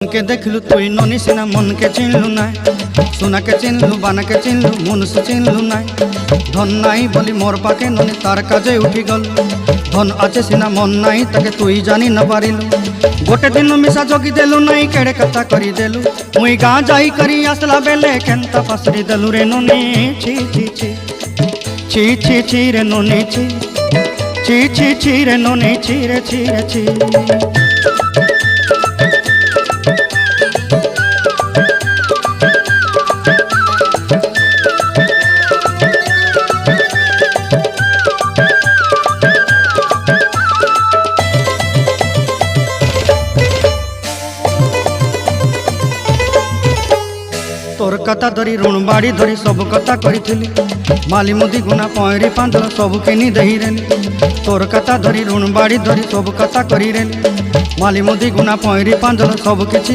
के देखलु तुई ननी सिना मन के चिन्हलु ना सोना के चिन्हलु बाना के चिन्हलु मनुष्य चिन्हलु ना धन नाई बोली मोर पाके ननी तार काजे उठी गल धन आचे सिना मन नाई ताके तुई जानी न पारिलु गोटे दिन मिसा जगी देलु नाई केड़े कथा करी देलु मुई गाँ जाई करी आसला बेले केंता पासरी देलु रे ननी छी छी छी छी छी छी रे ननी छी छी छी छी रे ननी छी रे छी रे छी। तोर कथा धरी ऋण बाड़ी धरी सब कथा करी माली मुदी गुना पहरी पांदल सब किनी दही रेली तोर कथा धरी ऋण बाड़ी धरी सब कथा करी रेली माली मुदी गुना पहरी पांदल सब किछि